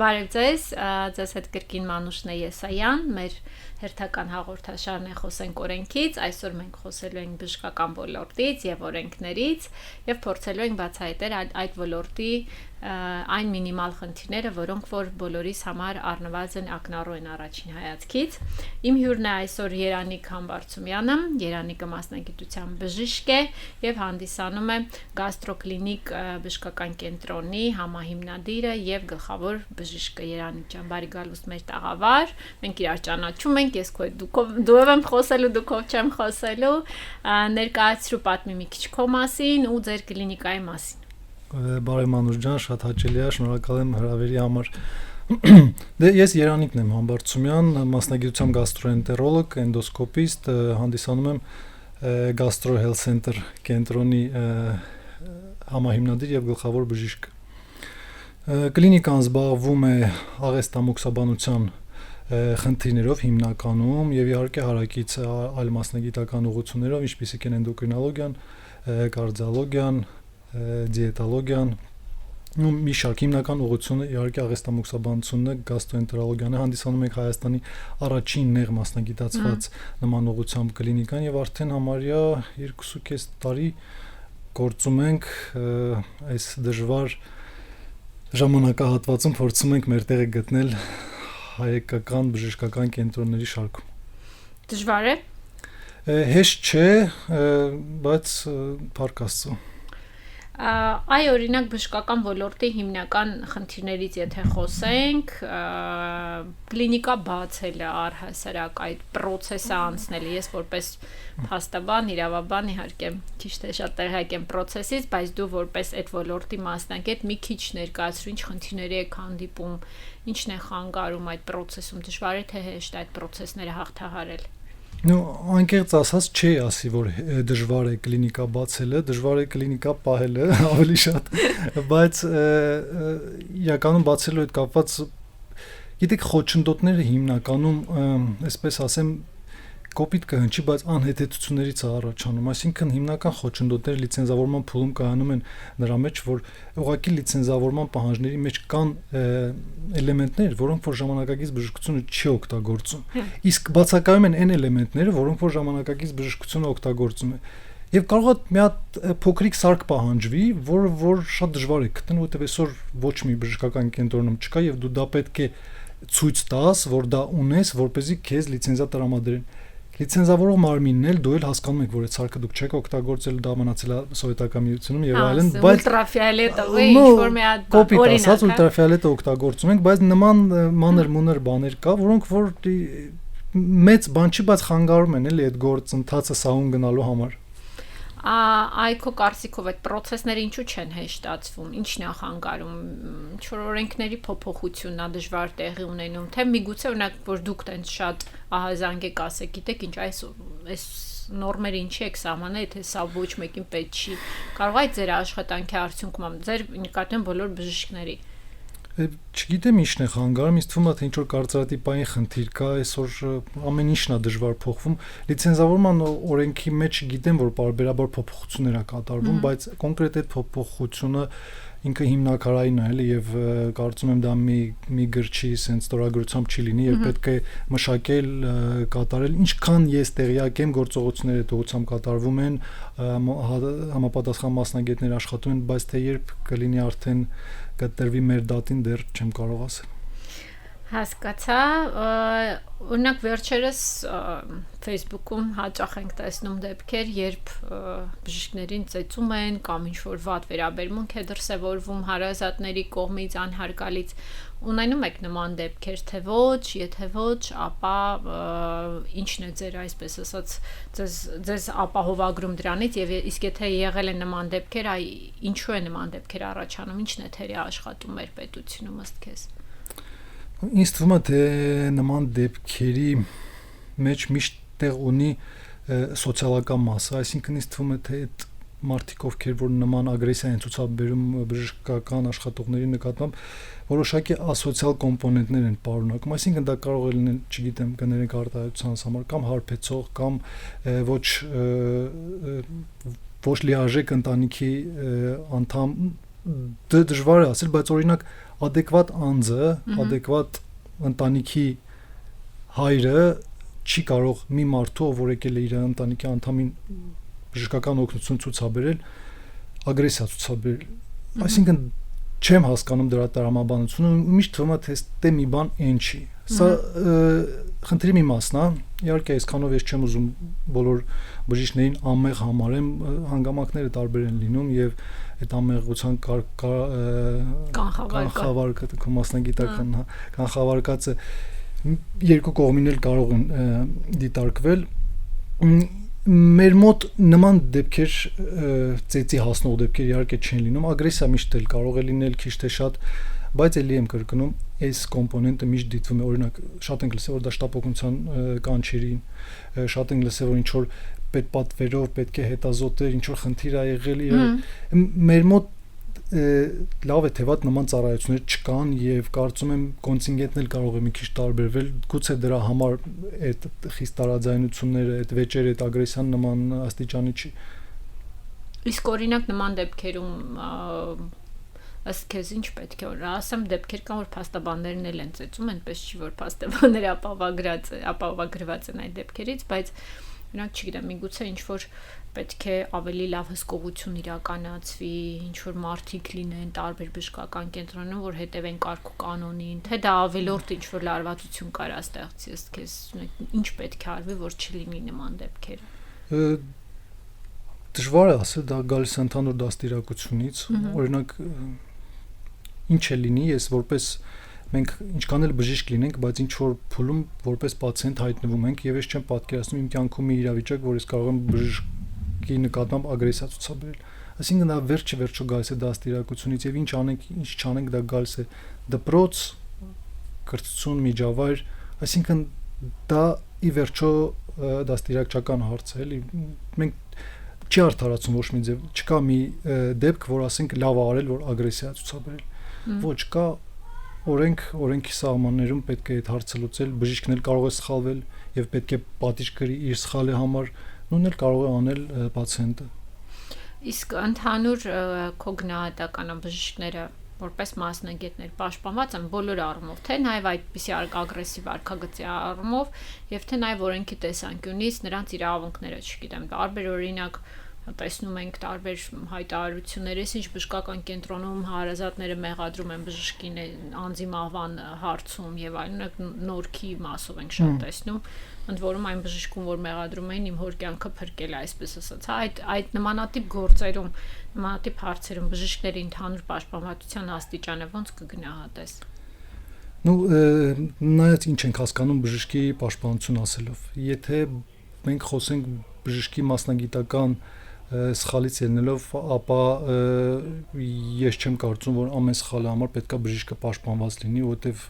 Բարև ձեզ, ձեզ հետ կրկին Մանուշն է Եսայան, մեր հերթական հաղորդաշարն է խոսենք օրենքից, այսօր մենք խոսելու ենք բժշկական ոլորտից եւ օրենքներից եւ փորձելու ենք բացահայտել այդ ոլորտի այն մինիմալ խնդիրները, որոնք որ բոլորիս համար առնվազն ակնառու են առաջին հայացքից։ Իմ հյուրն է այսօր Երանիկ Համբարձումյանը, Երանիկը մասնագիտությամբ բժիշկ է եւ հանդիսանում է գաստրոկլինիկ բժշկական կենտրոնի համահիմնադիրը եւ գլխավոր բժիշկը Երանիկ ջան, բարի գալուստ մեր տաղավար։ Մենք իրար ճանաչում ենք, ես դու եմ խոսելու, դու քով չեմ խոսելու, ներկայացրու պատմի մի քիչ քո մասին ու ձեր կլինիկայի մասին։ Բարև Մանուշ ջան, շատ հաճելի է, շնորհակալ եմ հրավերի համար։ Դե ես Երանիկն եմ Համբարձումյան, մասնագիտությամբ գաստրոենտերոլոգ, էնդոսկոպիստ, հանդիսանում եմ Gastro Health Center կենտրոնի համահիմնադիր եւ գլխավոր բժիշկ։ Կլինիկան զբաղվում է աղեստամոքսաբանության խնդիրներով հիմնականում եւ իհարկե հարակից այլ մասնագիտական ուղղություններով, ինչպիսիք են էնդոկրինոլոգիան, կարդիոլոգիան, դիետոլոգիան, ու մի շարք հիմնական ուղղությունը իհարկե աղեստամոքսաբանությունն է, գաստրոենտերոլոգիան է, հանդիսանում ենք Հայաստանի առաջին նեղ մասնագիտացված նման ուղղությամբ կլինիկան եւ արդեն համարյա 2.5 տարի գործում ենք այս դժվար ժամանակահատվածում փորձում ենք մեր տեղը գտնել հայկական բժշկական կենտրոնների շարքում։ Դժվար է։ Հեշտ չէ, բայց փառք Աստծո։ Այ օրինակ բժշկական ոլորտի հիմնական խնդիրներից եթե խոսենք, կլինիկա բացելը առհասարակ այդ process-ը անցնելը, ես որպես փաստաբան, իրավաբան իհարկե քիչ թե շատ տեղյակ եմ process-ից, բայց դու որպես այդ ոլորտի մասնագետ մի քիչ ներկայացրու ինչ խնդիրների եք հանդիպում, ինչն է խանգարում այդ process-ում, դժվար է թե հեշտ այդ process-ները հաղթահարել։ Ну, անկեղծ ասած չի ասի, որ դժվար է կլինիկա բացելը, դժվար է կլինիկա պահելը, ավելի շատ, բայց իրականում բացելու հետ կապված, գիտեք, խոչընդոտները հիմնականում, այսպես ասեմ, կոպիտ կհնչի, բայց անհեթեթություններից է առաջանում, այսինքն հիմնական խոչընդոտները լիցենզավորման փուլում կայանում են նրա մեջ, որ ուղղակի լիցենզավորման պահանջների մեջ կան էլեմենտներ, որոնք որ ժամանակակից բժշկությունը չի օգտագործում, իսկ բացակայում են այն էլեմենտները, որոնք որ ժամանակակից բժշկությունը օգտագործում է։ Եվ կարող է մի հատ փոքրիկ սարք պահանջվի, որ շատ դժվար է գտնել, որտեղ այսօր ոչ մի բժշկական կենտրոնում չկա եւ դու դա պետք է ցույց տաս, որ դա ունես, որպեսզի քեզ լիցենզիա տրամադրեն։ Լիցենզավորող մարմինն էլ դու էլ հասկանում եք, որ այդ սարքը դուք չեք օգտագործել, դա մնացել է սովետական միությունում եւ այլն, բայց ուլտրաֆիոլետը ինչ որ մի հատ կոպիտ ասած ուլտրաֆիոլետը օգտագործում ենք, բայց նման մանր բաներ կա, որոնք որ մեծ բան չի, բայց խանգարում են էլի այդ գործընթացը սահուն գնալու համար։ Այ քո կարծիքով այդ process-ները ինչու չեն հեշտացվում, ինչն է խանգարում, ինչ որ օրենքների փոփոխությունն է դժվար տեղի ունենում, թե միգուցե օրինակ որ դուք տենց շատ ահազանգ եք ասեք, գիտեք ինչ այս նորմերը ինչի եք սահմանել, թե սա ոչ մեկին պետք չի, կարող է ձեր աշխատանքի արդյունքում ձեր նկատեմ բոլոր բժիշկների։ Չգիտեմ ինչն է խանգարում, ինձ թվում է թե ինչ որ կարծրատիպային խնդիր կա, այսօր ամեն ինչն է դժվար փոխվում։ Լիցենզավորման օրենքի մեջ գիտեմ, որ պարբերաբար փոփոխություններ է կատարվում, բայց կոնկրետ այդ փոփոխությունը ինքը հիմնակարային է, էլի, եւ կարծում եմ դա մի գրչի sense ստորագրությամբ չի լինի, եւ պետք է մշակել, կատարել, ինչքան ես տեղյակ եմ, գործողությունները այդ ուղղությամբ կատարվում են, համապատասխան մասնագետներ աշխատում են, բայց թե երբ կլինի արդեն կտրվի մեր դատին դեռ չեմ կարող ասել։ Հասկացա, օրինակ վերջերս Facebook-ում հաճախ ենք տեսնում դեպքեր, երբ բժիշկներին ծեծում են կամ ինչ-որ վատ վերաբերմունք է դրսևորվում հարազատների կողմից, անհարգալից, ունենում եք նման դեպքեր, թե ոչ, եթե ոչ, ապա ինչն է ձեր այսպես ասած ձեզ ապահովագրում դրանից եւ իսկ եթե եղել են նման դեպքեր, ինչու է նման դեպքեր առաջանում, ինչն է թերի աշխատում մեր պետությունում ըստ քեզ։ Ինձ թվում է թե նման դեպքերի մեջ միշտ տեղ ունի սոցիալական մասը, այսինքն ինձ թվում է թե այդ մարդիկ ովքեր որ նման ագրեսիա են ցուցաբերում բժշկական աշխատողների նկատմամբ որոշակի ասոցիալ կոմպոնենտներ են պարունակում, այսինքն դա կարող է լինել, չգիտեմ, կներեք արտահայտության համար կամ հարբեցող կամ ոչ լիարժեք ընտանիքի անդամ դժվար է ասել, բայց օրինակ adekvat անձը, adekvat ընտանիքի հայրը չի կարող մի մարդու, որ եկել է իր ընտանիքի անդամին բժշկական օգնություն ցուցաբերել, ագրեսիա ցուցաբերել։ Այսինքն չեմ հասկանում դրա տրամաբանությունը, միշտ թվում է թե դե մի բան այն չի։ Սա խնդրի մի մասն է, իհարկե այսքանով ես չեմ ուզում բոլոր բժիշկներին անմեղ համարեմ, հանգամանքները տարբեր են լինում եւ այդ անմեղության կանխավարկը մասնագիտական կանխավարկածը երկու կողմին էլ կարող են դիտարկվել։ Մեր մոտ նման դեպքեր ծեծի հասնող դեպքեր իհարկե չեն լինում, ագրեսիա միշտ էլ կարող է լինել քիչ թե շատ, բայց ելի եմ կրկնում, այս կոմպոնենտը միշտ դիտվում է, օրինակ շատ ենք լսել, որ դա շտապօգնության կանչերին, շատ ենք լսել, որ ինչ որ պետպատվերով պետք է հետազոտել, ինչ որ խնդիր ա եղել, մեր մոտ լավ է թե վատ նման ծառայություններ չկան եւ կարծում եմ կոնտինգենտն էլ կարող է մի քիչ տարբերվել, գուցե դրա համար այդ խիստ տարաձայնությունները, այդ վեճերը, այդ ագրեսիան նման աստիճանի չի։ Իսկ օրինակ նման դեպքերում ըստ քեզ ինչ պետք է որ ասեմ, դեպքեր կան, որ փաստաբաններն էլ են ծեծում, այնպես չի որ փաստաբանները ապահովագրված են այդ դեպքերից, բայց օրինակ չգիտեմ, միգուցե ինչ որ պետք է ավելի լավ հսկողություն իրականացվի, ինչ որ մարդիկ լինեն տարբեր բժշկական կենտրոններում, որ հետևեն կարգ ու կանոնին, թե դա ավելորդ ինչ որ լարվածություն կարա ստեղծի, ըստ քեզ ինչ պետք է արվի, որ չլինի նման դեպքեր։ Դժվար է ասել, դա գալիս է ընդհանուր դաստիարակությունից, օրինակ ինչ է լինի, ես որպես մենք ինչքան էլ բժիշկ լինենք, բայց ինչ որ փուլում որպես պացիենտ հայտնվում ենք եւ ես չեմ պատկերացնում իմ կյանքում մի իրավիճակ, որ ես կարող եմ բժշկի նկատմամբ ագրեսիա ցուցաբերել։ Այսինքն դա վերջը գալիս է դաստիարակությունից եւ ինչ անենք, ինչ չանենք, դա գալիս է դպրոց, կրթություն, միջավայր, այսինքն դա ի վերջո դաստիարակչական հարց է, էլի մենք չի արդարացում ոչ մի ձև, չկա մի դեպք, որ ասենք լավ է արել, որ ագրեսիա ցուցաբերել։ Ոչ կա օրենքի սահմաններում պետք է այդ հարցը լուծել, բժիշկն էլ կարող է սխալվել եւ պետք է պատիժ կրի իր սխալի համար, նույնն էլ կարող է անել պացիենտը։ Իսկ ընդհանուր քո գնահատականը բժիշկները որպես մասնագետներ պաշտպանված են բոլոր առումով, թե նաև այդպիսի ագրեսիվ արկագծի առումով եւ թե նաև օրենքի տեսանկյունից նրանց իրավունքները, չգիտեմ, տարբեր օրինակ տեսնում ենք տարբեր հայտարարություններ, ինչ բժշկական կենտրոնում հարազատները մեղադրում են բժշկին անձի մահվան հարցում եւ այլն, նորքի մասով ենք շատ տեսնում, ընդ որում այն բժշկում, որ մեղադրում էին, իմ հոր կյանքը փրկել է, այսպես ասած, այդ նմանատիպ գործերում, նմանատիպ հարցերում բժիշկների ընդհանուր պաշտպանվածության աստիճանը ոնց կգնահատես։ Նայած ինչ ենք հասկանում բժշկի պաշտպանություն ասելով։ Եթե մենք խոսենք բժշկի մասնագիտական սխալից ելնելով, ապա ես չեմ կարծում, որ ամեն սխալի համար պետքա բժիշկը պաշտպանված լինի, որովհետև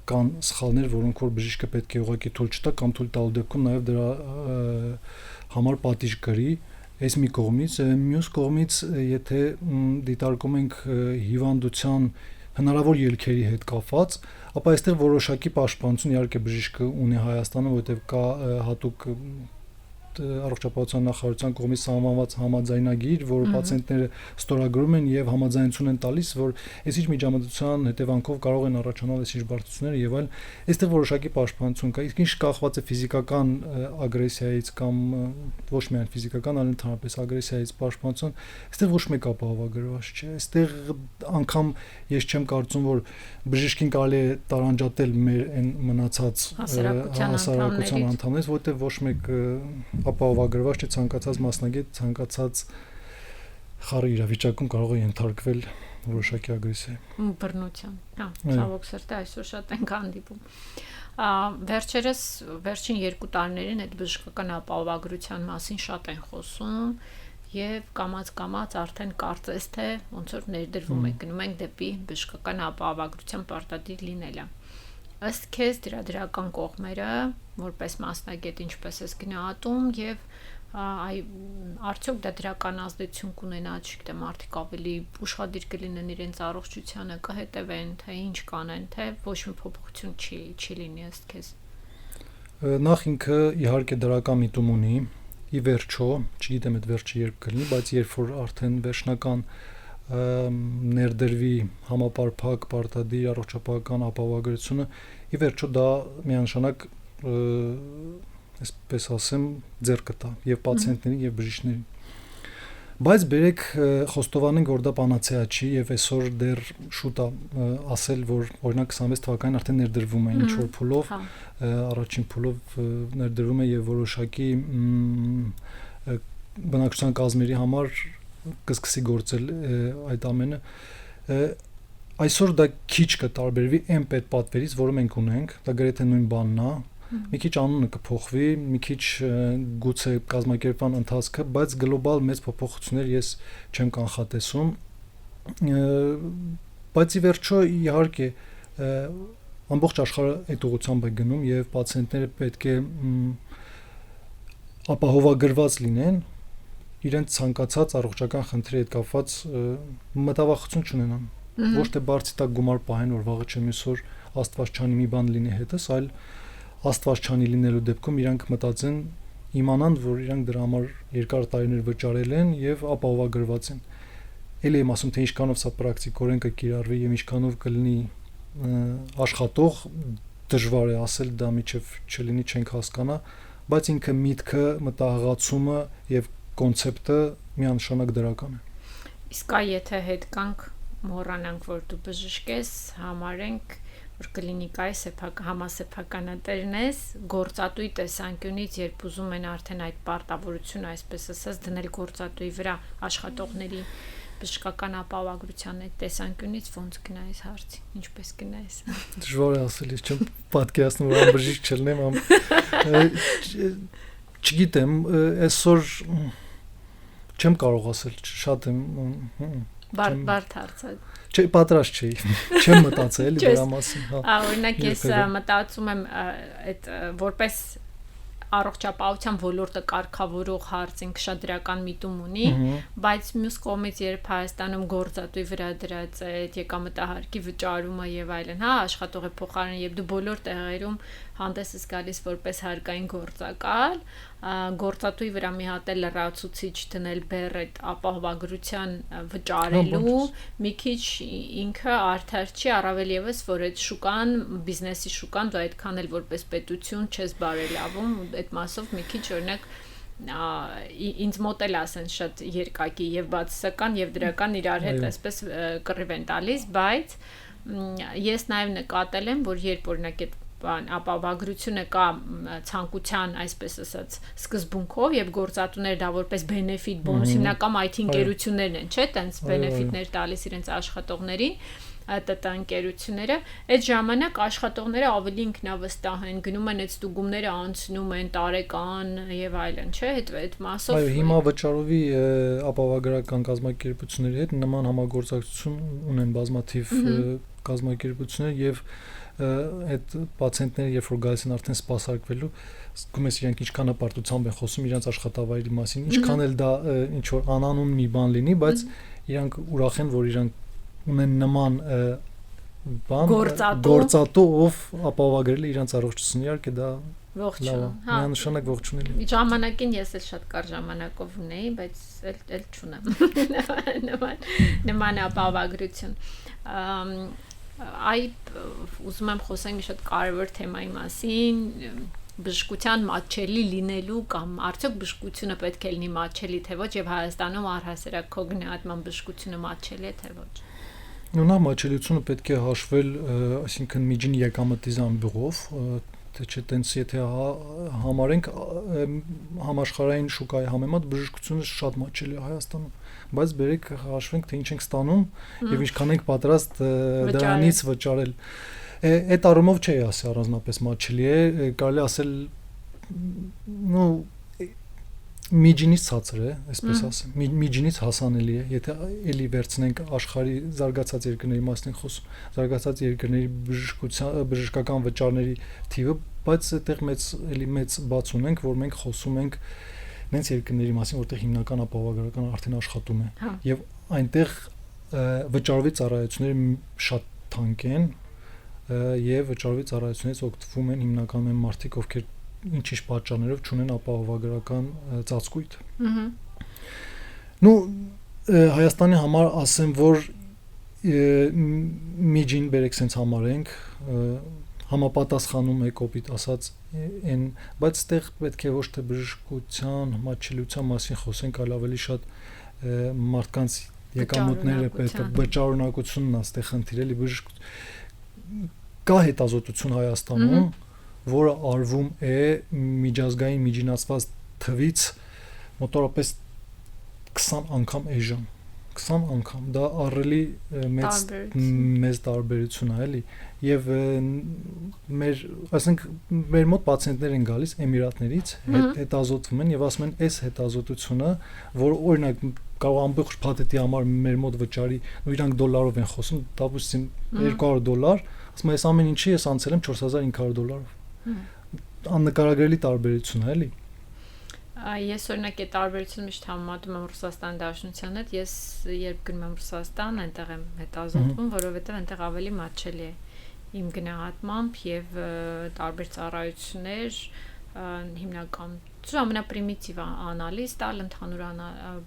կան սխալներ, որոնք որ բժիշկը պետք է ուղղակի թույլ չտա կամ թույլ տալու դեպքում նաև դրա համար պատիժ կրի, այս մի կողմից, մյուս կողմից, եթե դիտարկում ենք հիվանդության հնարավոր ելքերի հետ կապված, ապա այստեղ որոշակի պաշտպանություն իհարկե բժիշկը ունի Հայաստանում, որովհետև կա հատուկ առողջապահության նախարարության կողմից սահմանված համաձայնագիր, որը պացիենտները ստորագրում են եւ համաձայնություն են տալիս, որ այսինչ միջամտության հետևանքով կարող են առաջանալ այսինչ բարդություններ եւ այլն, այստեղ որոշակի պաշտպանություն կա, իսկ ինչ կախված է ֆիզիկական ագրեսիայից կամ ոչ միայն ֆիզիկական, այլ ընդհանրապես ագրեսիայից պաշտպանություն, այստեղ ոչ մեկ ապահովագրված չէ, այստեղ անգամ ես չեմ կարծում, որ բժիշկին կարելի է տարանջատել մեր այն մնացած հասարակության անդամներից, որտեղ ոչ մեկ ապահովագրված չէ, ցանկացած մասնագետ, ցանկացած խառը իրավիճակում կարող է ենթարկվել որոշակի ագրեսիայի։ Բռնության։ Ցավոք սրտի այսօր շատ ենք հանդիպում։ Վերջերս վերջին 2 տարիներին այդ բժշկական ապահովագրության մասին շատ են խոսում եւ կամած արդեն կարծես թե ոնց որ ներդրվում է, գնում ենք դեպի բժշկական ապահովագրության պարտադիր լինելը։ Ըստ քեզ դրա դրական կողմերը որպես մասնագետ ինչպես ես գնահատում եւ արդյոք դա դրական ազդեցություն կունենա, չգիտեմ, արդյոք ավելի ուշադիր կլինեն իրենց առողջությանը, կհետևեն, թե ինչ կանեն, թե ոչ մի փոփոխություն չի լինի ըստ քեզ։ Նախ ինքը իհարկե դրական միտում ունի, ի վերջո, չգիտեմ այդ վերջը երբ կլինի, բայց երբ որ արդեն վերջնական ներդրվի համապարփակ պարտադիր առողջապահական ապահովագրությունը ի վերջո դա միանշանակ այսպես ասեմ ձեռք կտա եւ պացիենտներին եւ բժիշկներին բայց բերեք խոստովանենք որ դա պանացեա չի եւ այսօր դեռ շուտ է ասել որ օրինակ 26 թվականին արդեն ներդրվում է ինչ որ փուլով առաջին փուլով ներդրվում է եւ որոշակի բնակչության կազմերի համար կսկսի գործել այդ ամենը այսօր դա քիչ կտարբերվի այն պետպատվերից որը մենք ունենք դա գրեթե նույն բանն է մի քիչ անունը կփոխվի, մի քիչ գուցե կազմակերպման ընթացքը, բայց գլոբալ մեծ փոփոխություններ ես չեմ կանխատեսում։ Բայց ի վերջո իհարկե ամբողջ աշխարհը այդ ուղղությամբ է գնում եւ պացիենտները պետք է ապահովագրված լինեն իրենց ցանկացած առողջական խնդրի հետ կապված մտավախություն չունենան։ Ոչ թե բարձի տակ գումար պահեն, որ վաղը չեմ այսօր Աստված չանի մի բան լինի հետս, այլ Աստված չանի լինելու դեպքում իրանք մտածեն իմանան որ իրանք դրա համար երկար տարիներ վճարել են եւ ապահովագրված են ելի եմ ասում թե ինչքանով սա պրակտիկորեն կկիրառվի եւ ինչքանով կլինի աշխատող դժվար է ասել դա միջև չլինի չենք հասկանա բայց ինքը միտքը մտահղացումը եւ կոնցեպտը միանշանակ դրական է իսկ եթե հետ կանք մոռանանք որ դու բժիշկ ես համարենք որ կլինիկայի համասեփականատերն ես գործատուի տեսանկյունից երբ ուզում են արդեն այդ պարտավորությունը այսպես ասած դնել գործատուի վրա աշխատողների բժշկական ապահովագրության այդ տեսանկյունից ոնց գնայես հարցի ինչպես գնայես դժվար է ասել ես չեմ պատկերացնում որ բժիշկ չլինեմ չգիտեմ այսօր չեմ կարող ասել շատ եմ բարդ հարց է Չէ, պատրաստ չէի։ Չեմ մտածել դրա մասին, հա։ Օրինակ ես մտածում եմ այդ որպես առողջապահության ոլորտը կարգավորող հարց ինքը շատ դրական միտում ունի, բայց մյուս կողմից երբ Հայաստանում գործատուի վրա դրած է եկամտահարկի վճարումը եւ այլն, հա, աշխատողի փոխարեն եւ դու բոլոր տեղերում հանդես ես գալիս որպես հարկային գործակալ, գործատուի վրա մի հատ էլ լրացուցիչ դնել բեռ այդ ապահովագրության վճարելու, մի քիչ ինքը արդար չի, առավել եւս որ այդ շուկան, բիզնեսի շուկան դու այդքան էլ որպես պետություն չես բարելավում, այդ մասով մի քիչ օրինակ ինձ մոտ էլ ասեն շատ երկակի եւ բացասական եւ դրական իրար հետ այսպես կռիվ են տալիս, բայց ես նաեւ նկատել եմ, որ երբ օրինակ այդ ապահովագրությունը կա ցանկության այսպես ասած սկզբունքով եւ գործատուները դա որպես benefit bonus հիմնական IT ընկերություններն են, չէ՞, տենց benefit-ներ տալիս իրենց աշխատողներին, ՏՏ ընկերությունները, այդ ժամանակ աշխատողները ավելի ինքնավստահ են, գնում են այդ ստուգումները անցնում են տարեկան եւ այլն, չէ՞, այդ մասով։ Այո, հիմա վճարովի ապահովագրական կազմակերպությունների հետ նման համագործակցություն ունեն բազմաթիվ կազմակերպություններ եւ այդ պացիենտները երբ որ գալիս են արդեն սպասարկվելու զգում ես իրենք ինչքան հպարտությամբ են խոսում իրենց աշխատավայրի մասին ինչքան էլ դա ինչ որ անանուն մի բան լինի բայց իրանք ուրախ են որ իրանք ունեն նման բան գործատու ով ապահովագրել է իրենց առողջությունը իհարկե դա ողջուն հա միանշանակ ողջունել ժամանակին ես էլ շատ կար ժամանակով ունեի բայց էլ չունեմ նման ապահովագրություն ուզում եմ խոսենք մի շատ կարևոր թեմայի մասին բժշկության մատչելի լինելու կամ արդյոք բժշկությունը պետք է լինի մատչելի թե ոչ եւ Հայաստանում առհասարակ քո գնահատման բժշկությունը մատչելի է թե ոչ Նույնա մատչելիությունը պետք է հաշվել այսինքն միջին եկամտի զամբյուղով թե չէ տենց եթե համարենք համաշխարհային շուկայի համեմատ բժշկությունը շատ մատչելի է Հայաստանում բայց բերեք հաշվենք թե ինչ ենք ստանում եւ ինչքան ենք պատրաստ դրանից վճարել այդ առումով չի ասի առանձնապես մատչելի է կարելի ասել նո միջինից ցածր է այսպես ասեմ միջինից հասանելի է եթե էլի վերցնենք աշխարհի զարգացած երկրների մասին ենք խոսում զարգացած երկրների բժշկական վճարների թիվը բայց այդտեղ մեծ բաց ունենք որ մենք խոսում ենք նենց երկրների մասին որտեղ հիմնական ապահովագրական արդեն աշխատում է եւ այնտեղ վճարովի ծառայությունները շատ թանկ են եւ վճարովի ծառայություններից օգտվում են հիմնականում մարդիկ ովքեր ինչ-ինչ պատճառներով չունեն ապահովագրական ծածկույթ։ Ну Հայաստանի համար ասեմ, որ միջին բերեք sense համարենք, համապատասխանում է կոպիտ ասած այն, բայց այդտեղ պետք է ոչ թե բժշկության, մատչելիության մասին խոսենք, այլ ավելի շատ մարդկանց եկամուտները պետք է վճարունակությունն է այդտեղ խնդիր էլի կա հետազոտություն Հայաստանում, որը արվում է միջազգային միջինացված թվից մոտավորապես 20 անգամ էժան 20 անգամ դա առելի մեծ տարբերություն է էլի եւ մեր մոտ պացիենտներ են գալիս Էմիրատներից հետազոտվում են եւ ասում են այս հետազոտությունը որ օրինակ կարող ամբողջ փաթեթի համար մեր մոտ վճարի ու իրանք դոլարով են խոսում դապուստին $200 ասում ես ամեն ինչի ես անցել եմ $4500 աննկարագրելի տարբերություն է էլի Ես օրինակ այդ տարբերությունը միշտ համեմատում եմ Ռուսաստանի Դաշնության հետ, ես երբ գնում եմ Ռուսաստան, այնտեղ եմ հետազոտվում, որովհետև այնտեղ ավելի մատչելի է իմ գնահատմամբ եւ տարբեր ծառայություններ, հիմնական ամենապրիմիտիվ անալիզ տալ ընդհանուր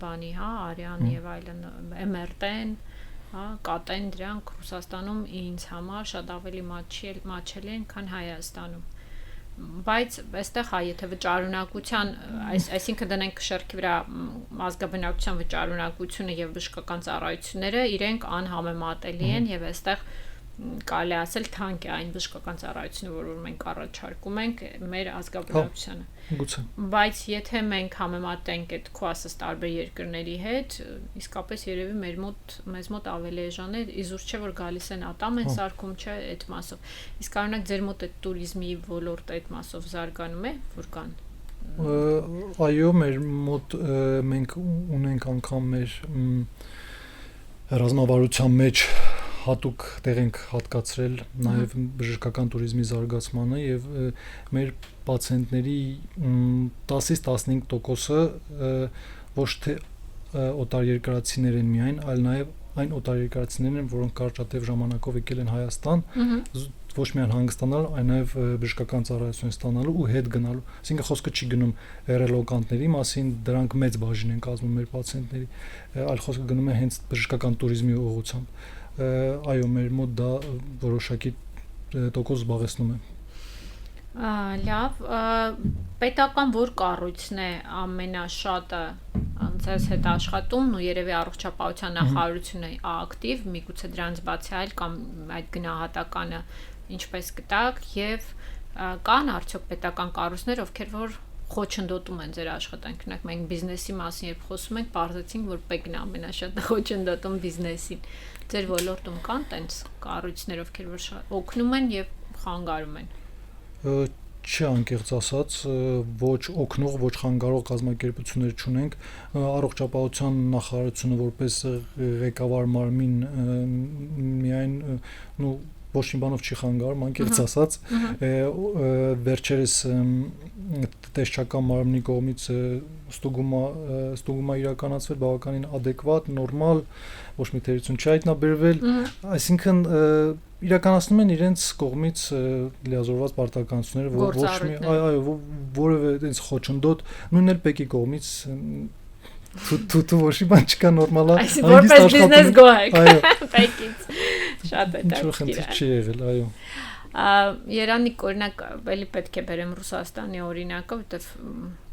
բանի, հա, արյան եւ այլն, MRT-ն, հա, կատեն դրանք Ռուսաստանում ինձ համար շատ ավելի մատչելի են, քան Հայաստանում բայց այստեղ հա եթե վճարունակության այսինքն դնենք շերքի վրա ազգաբնակության վճարունակությունը եւ բժշկական ծառայությունները իրենք անհամեմատելի են եւ այստեղ կարելի ասել թանկ է այն բժշկական ծառայությունը որ մենք առաջարկում ենք մեր ազգաբնակությանը գուցե բայց եթե մենք համեմատենք այդ քո ասած տարբեր երկրների հետ իսկապես երևի մեզ մոտ ավելի էժան է իզուր չէ որ գալիս են ատամ են սարքում չէ այդ մասով իսկ օրինակ ձեր մոտ այդ туриզմի ոլորտը այդ մասով զարգանում է որ կան այո մեր մոտ մենք ունենք անգամ մեր ռազմավարության մեջ հատուկ տեղ ենք հատկացրել նաև բժշկական туриզմի զարգացմանը եւ մեր պացիենտների 10-ից 15%-ը ոչ թե օտարերկրացիներ են միայն, այլ նաև այն օտարերկրացիներն են, որոնք կարճատև ժամանակով եկել են Հայաստան, ոչ միայն հանգստանալ, այլ նաև բժշկական ծառայություն ստանալու ու հետ գնալու։ Այսինքն խոսքը չի գնում ռելոկանտների մասին, դրանք մեծ բաժին են կազմում մեր պացիենտների, այլ խոսքը գնում է հենց բժշկական туриզմի ուղղությամբ։ Այո, մեր մոտ դա որոշակի տոկոս զբաղեցնում է։ Լավ, պետական որ կառույցն է ամենաշատը անցած հետ աշխատում, ու երևի առողջապահության նախարարությունը ակտիվ, միգուցե դրանից բացի այլ կամ այդ գնահատականը ինչպես կտակ եւ կան արդյոք պետական կառույցներ, ովքեր որ խոչընդոտում են ձեր աշխատանքը։ Օրինակ մենք բիզնեսի մասին երբ խոսում ենք, բարձրացինք, որ ՊԵԿ-ն է ամենաշատը խոչընդոտում բիզնեսին։ Ձեր ոլորտում կան տենց կառույցներ, ովքեր որ օգնում են եւ խանգարում են։ Չի անկեղծ ասած, ոչ օգնող, ոչ խանգարող կազմակերպություններ չունենք, առողջապահության նախարարությունը որպես ղեկավար մարմին միայն ոչ մի բանով չի խանգարում, անկեղծ ասած, վերջերս տեսչական մարմնի կողմից ստուգումը իրականացվել բավականին adekvat, նորմալ, ոչ մի թերություն չի հայտնաբերվել, այսինքն իրականացնում են իրենց կողմից լիազորված պարտականությունները, ոչ մի որևէ այնպես խոչընդոտ, նույնն էլ ՊԵԿ-ի կողմից Թու ոչ մի բան չկա նորմալ է։ Այսինքն որպես բիզնես գոհ եք ՊԵԿ-ից։ Շատ է դա։ Խնդիր չի եղել, այո։ Երանիկ օրինակ էլի պետք է բերեմ Ռուսաստանի օրինակը, որտեվ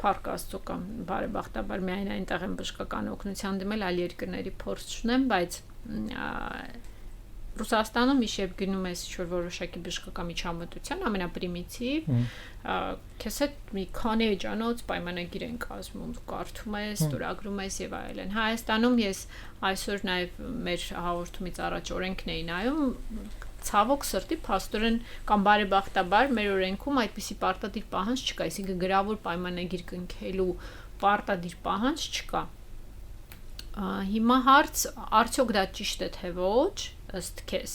Փառք Աստծո կամ բարեբախտաբար միայն այնտեղ եմ բժշկական օգնության դիմել, այլ երկրների փորձ չունեմ, բայց Ռուսաստանում իշեպ գնում ես ինչ-որ որոշակի բժշկական միջամտության, ամենապրիմիտիվ, քեզ հետ մի քանի էջանոց պայմանագիր են կազմում, կարդում ես, ստորագրում ես եւ այլն։ Հայաստանում ես այսօր նաեւ մեր հաղորդումից առաջ օրենքն էի նայում, ցավոք սրտի փաստորեն կամ բարեբախտաբար մեր օրենքում այդպիսի պարտադիր պահանջ չկա, այսինքն գրավոր պայմանագիր կնքելու պարտադիր պահանջ չկա։ Հիմա հարց, արդյոք դա ճիշտ է թե ոչ, ըստ քեզ։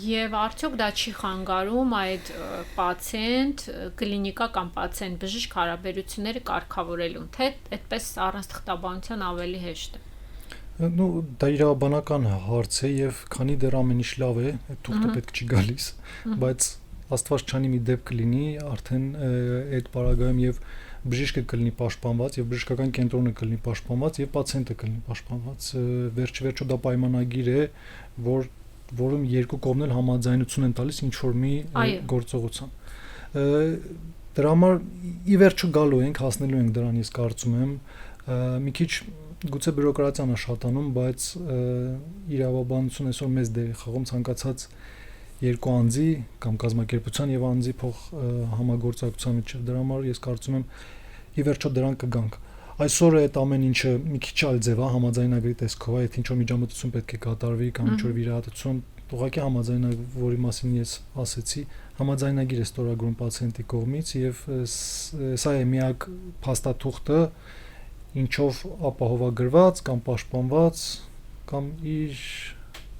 Եվ արդյոք դա չի խանգարում այդ պացիենտ, կլինիկա կամ պացիենտ բժիշկ հարաբերությունները կարգավորելուն, թե այդպես առանց թղթաբանության ավելի հեշտ է։ Դա իրավաբանական հարց է եւ քանի դեռ ամեն ինչ լավ է, այդ թուղթը պետք չի գալիս, բայց Աստված չանի մի դեպք լինի, արդեն այդ պարագայում եւ բժիշկը կլինի պաշտպանված եւ բժշկական կենտրոնը կլինի պաշտպանված եւ պացիենտը կլինի պաշտպանված վերջիվերջո դա պայմանագիր է որում երկու կողմն էլ համաձայնություն են տալիս ինչ որ մի գործողության դրա համար ի վերջո գալու ենք հասնելու ենք դրան ես կարծում եմ մի քիչ գուցե բյուրոկրատիան է շատանում բայց իրավաբանությունը այսօր մեծ դեր է խաղում ցանկացած երկու անձի կամ կազմակերպության եւ անձի փող համագործակցության միջեւ դրա համար ես կարծում եմ ի վերջո դրան կգանք այսօր այդ ամեն ինչը մի քիչ այլ ձև է համաձայնագրի տեսքով այդ ինչ որ միջամտություն պետք է կատարվի կամ ինչ որ վիրահատություն ուղղակի համաձայնագրի որի մասին ես ասեցի համաձայնագիր է ստորագրում պացիենտի կողմից եւ սա է միակ փաստաթուղթը ինչով ապահովագրված կամ պաշտպանված կամ իր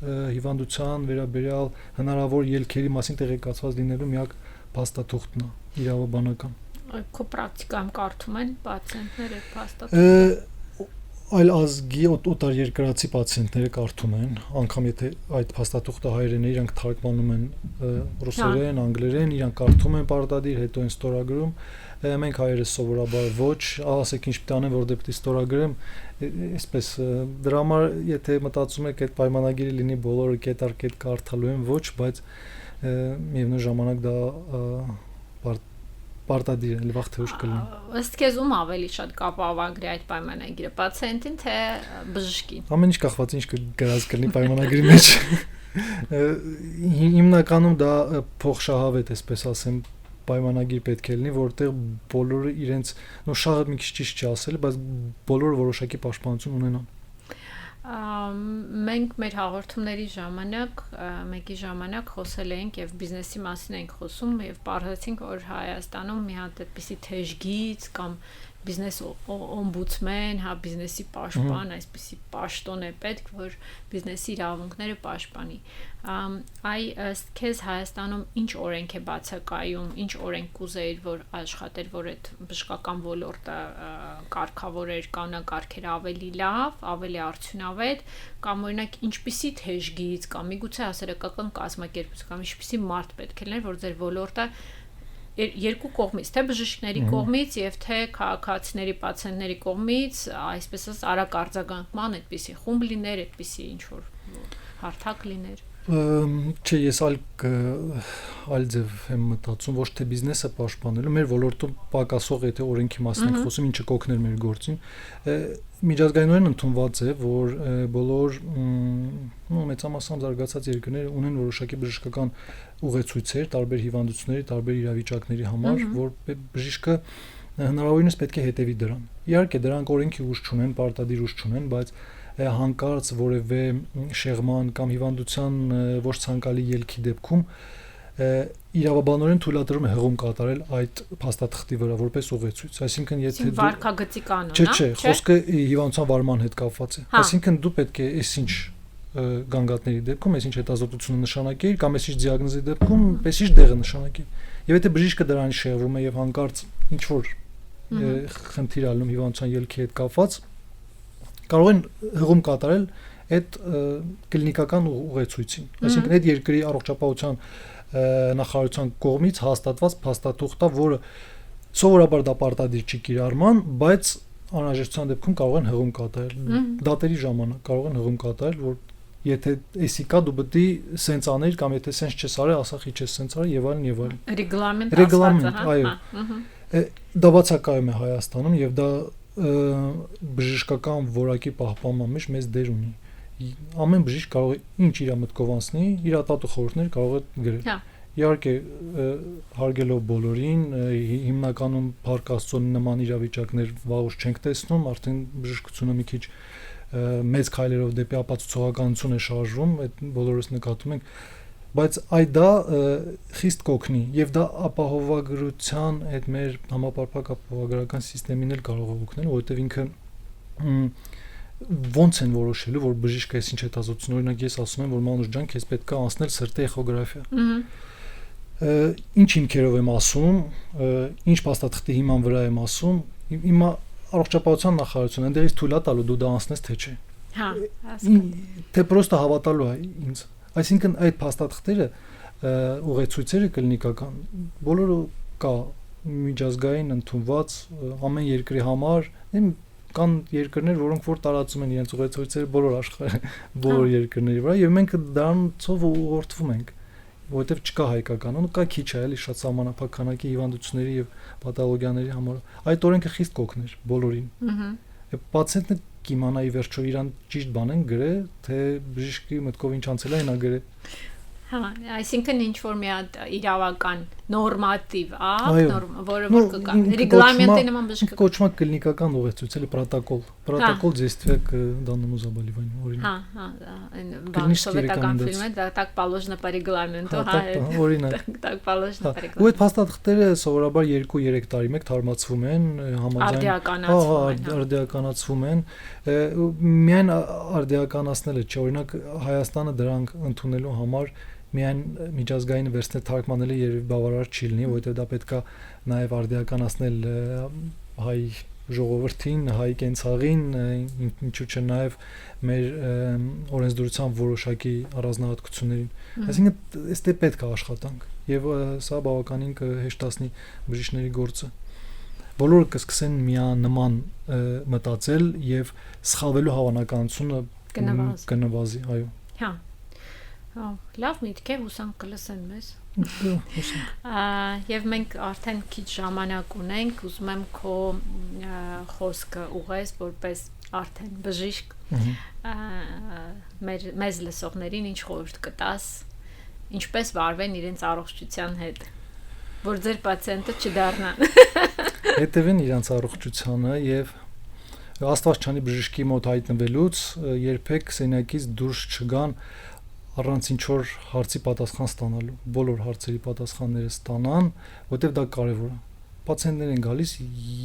հիվանդության վերաբերյալ հնարավոր ելքերի մասին տեղեկացված լինելու միակ փաստաթուղթն է իրավաբանական Քո պրակտիկայում կարդում են պացիենտները փաստաթուղթը այլ ազգի օտար երկրացի պացիենտները կարդում են անգամ եթե այդ փաստաթուղթը հայերեն է իրանք թարգմանում են ռուսերեն, անգլերեն, իրանք կարդում են պարտադիր, հետո են ստորագրում մենք հայերս սովորաբար ոչ, ասեք ինչ պետք է անեմ որ դե պետք է ստորագրեմ այսպես դրա համար եթե մտածում եք այդ պայմանագիրը լինի բոլորը կետ առ կետ կարդալու են ոչ, բայց միևնույն ժամանակ դա պարտադիր է, վաղ թե ուշ կլինի։ Ըստ քեզ ում ավելի շատ կապավագրի այդ պայմանագիրը, պացիենտին թե բժշկին։ Ամեն ինչ կախված ինչ կգրած կլինի պայմանագրի մեջ։ Հիմնականում դա փոխշահավետ, այսպես ասեմ, պայմանագիր պետք է լինի, որտեղ բոլորը իրենց, շահը մի քիչ ճիշտ չի ասել, բայց բոլորը որոշակի պաշտպանություն ունենան։ Մենք մեր հաղորդումների ժամանակ, մեկի ժամանակ խոսել ենք եւ բիզնեսի մասին ենք խոսում եւ պարզեցինք, որ Հայաստանում մի հատ այդպիսի թեժգից կամ բիզնես օմբուդսմեն, հա բիզնեսի պաշտպան, այսպիսի պաշտոն է պետք, որ բիզնեսի իրավունքները պաշտպանի։ Այ ըստ քեզ Հայաստանում ինչ օրենք է բացակայում, ինչ օրենք կուզեիր, որ աշխատեր, որ այդ բժշկական ոլորտը կարգավորեր, կանոնակարգեր ավելի լավ, ավելի արդյունավետ, կամ օրինակ ինչպիսի թեժգից կամ միգուցե հասարակական կազմակերպություն կամ ինչպիսի մարդ պետք է լիներ, որ ձեր ոլորտը երկու կողմից, թե բժիշկների կողմից եւ թե քաղաքացիների, պացիենտների կողմից, այսպես ասած, արագ արձագանքման այդպիսի խումբ լիներ, այդպիսի ինչ որ հարթակ լիներ։ Չէ, ես այլ ձև եմ մտածում, ոչ թե բիզնեսը պաշտպանելու, մեր ոլորտում պակասող եթե օրենքի մասին ենք խոսում, ինչը կօգներ մեր գործին, միջազգայինորեն ընդունված է, որ բոլոր մեծամասամբ զարգացած երկրները ունեն որոշակի բժշկական ուղեցույցեր տարբեր հիվանդությունների, տարբեր իրավիճակների համար, որ բժիշկը հնարավորինս պետք է հետևի դրան։ Իհարկե, դրանք օրենքի ուժ չունեն, պարտադիր ուժ չունեն, բայց հանկարծ որևէ շեղման կամ հիվանդության ոչ ցանկալի ելքի դեպքում իրավաբանորեն թույլատրում է հղում կատարել այդ փաստաթղթի վրա որպես ուղեցույց։ Այսինքն եթե դու վարքագծի կանոն, չէ, խոսքը հիվանդության վարման հետ կապված է։ Այսինքն դու պետք է այսինչ գանգատների դեպքում այսինչ հետազոտությունը նշանակել կամ այսինչ դիագնոզի դեպքում այսինչ դեղը նշանակել։ Եվ եթե բժիշկը դրան շեղվում է եւ հանկարծ ինչ որ խնդիր ալնում հիվանդության ելքի հետ կապված կարող են հղում կատարել այդ կլինիկական ուղեցույցին, այսինքն այդ երկրի առողջապահության նախարարության կողմից հաստատված փաստաթուղթ է, որը սովորաբար դա պարտադիր չի կիրառման, բայց անհրաժեշտության դեպքում կարող են հղում կատարել, դատերի ժամանակ կարող են հղում կատարել, որ եթե էսի կա դու պետք է սենց աներ կամ եթե սենց չես արել, ասա խի չես սենց արել եւ այլն եւ այլն։ Ռեգլամենտ, այո։ Դա բացակայում է Հայաստանում եւ դա բժշկական որակի պահպանման մեջ մեծ դեր ունի։ Ամեն բժիշկ կարող է ինչ իր մտքով անցնի, իր տատու խորհուրդներ կարող է գրել։ Իհարկե հարգելով բոլորին, հիմնականում Փառք Աստծո նման իրավիճակներ վաղուց չենք տեսնում, արդեն բժշկությունը մի քիչ մեծ քայլերով դեպի ապացուցողականություն է շարժվում, այդ բոլորս նկատում ենք, բայց այդ դա խիստ կօգնի եւ դա ապահովագրության այդ մեր համապարփակ ապահովագրական համակարգին էլ կարող է օգնել, որովհետեւ ինքը ոնց են որոշելու, որ բժիշկը այսինչ հետազոտություն, օրինակ ես ասում եմ, որ Մանուշ ջան, քեզ պետք է անցնել սրտի էխոգրաֆիա։ Ինչ հիմքերով եմ ասում, ինչ փաստաթղթի հիման վրա եմ ասում, հիմա առողջապահության նախարարությունը ընդերից թույլ է տալու դու դա անցնես թե չէ։ Հա, հասկանում։ Թե պրոստը հավատալու է ինձ։ Այսինքն այդ փաստաթղթերը ուղեցույցերը կլինիկական բոլորը կա միջազգային ընդունված ամեն երկրի համար կան երկրներ, որոնք որ տարածում են իրենց ուղեցույցերը բոլոր աշխարհի բոլոր երկրների վրա եւ մենք դրանցով ուղղորդվում ենք, որովհետեւ չկա հայկականն, կա քիչ է, էլի շատ սահմանափակ քանակի հիվանդությունների եւ պաթոլոգիաների համար։ Այդ օրենքը խիստ կօգներ բոլորին։ Պացիենտը կիմանա ի վերջո իրան ճիշտ բան են գրել, թե բժիշկի մտքով ինչ անցել է, նա գրել։ Հա, այսինքն ինչ որ մի հատ իրավական նորմատիվ, որը որ կգա, ռեգլամենտի նման բժշկ կոչվում է կլինիկական ուղեցույց, էլի պրոտոկոլ действия к данному заболеванию, օրինակ։ Հա, այն սովետական ֆիլմը դա так положено по регламенту, հա, օրինակ։ Так положено по регламенту։ Ու այդ փաստաթղթերը սովորաբար 2-3 տարի մեկ թարմացվում են, համաձայն արդիականացվում են, միայն արդիականացնելը չէ, օրինակ Հայաստանը դրանք ընդունելու համար միայն միջազգային վերցնել թարգմանելը երբ բավարար չի լինի, որովհետև դա պետքա նաև արդիականացնել հայ ժողովրդին, հայ կենցաղին, ինչու՞ չէ նաև մեր օրենսդրության որոշակի առանձնահատկություններին։ Այսինքն այստեղ պետք է աշխատանք եւ սա բավականին կհեշտացնի բժիշկների գործը։ Բոլորը կսկսեն միանման մտածել եւ սխալվելու հավանականությունը կնվազի, այո։ Հա։ Լավ միտք է, հուսանք կլսեն մեզ։ Եվ մենք արդեն քիչ ժամանակ ունենք, ուզում եմ քո խոսքը ուղղես որպես արդեն բժիշկ մեզ լսողներին ինչ խորհուրդ կտաս, ինչպես վարվեն իրենց առողջության հետ, որ ձեր պացիենտը չդառնան։ Հետևեն իրենց առողջությանը եւ Աստված չանի բժշկի մոտ հայտնվելուց երբեք սենյակից դուրս չգան առանց ինչ-որ հարցի պատասխան ստանալու, բոլոր հարցերի պատասխանները ստանան, որտեղ դա կարևոր է։ Պացիենտներ են գալիս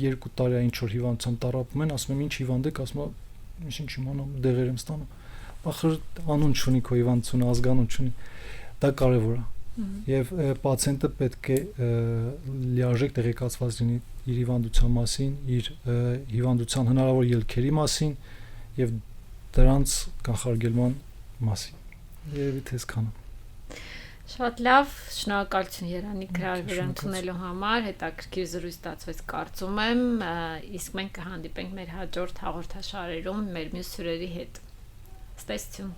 2 տարի ինչ-որ հիվանդությամբ տառապում են, ասում եմ ինչ հիվանդ եք, ասում եմ ինչ իմանամ, դեղեր եմ ստանում։ Ախր անուն չունի քո հիվանդությունը, ազգանուն չունի։ Դա կարևոր է։ Եվ պացիենտը պետք է լիարժեք տեղեկացված լինի իր հիվանդության մասին, իր հիվանդության հնարավոր ելքերի մասին եւ դրանց կանխարգելման մասին։ Երևի թե այսքանը։ Շատ լավ, շնորհակալություն Երանիկ հրավեր ընդունելու համար, հետաքրքիր զրույց ստացվեց կարծում եմ, իսկ մենք կհանդիպենք մեր հաջորդ հաղորդաշարերում մեր մյուս հյուրերի հետ։ Ստեսություն։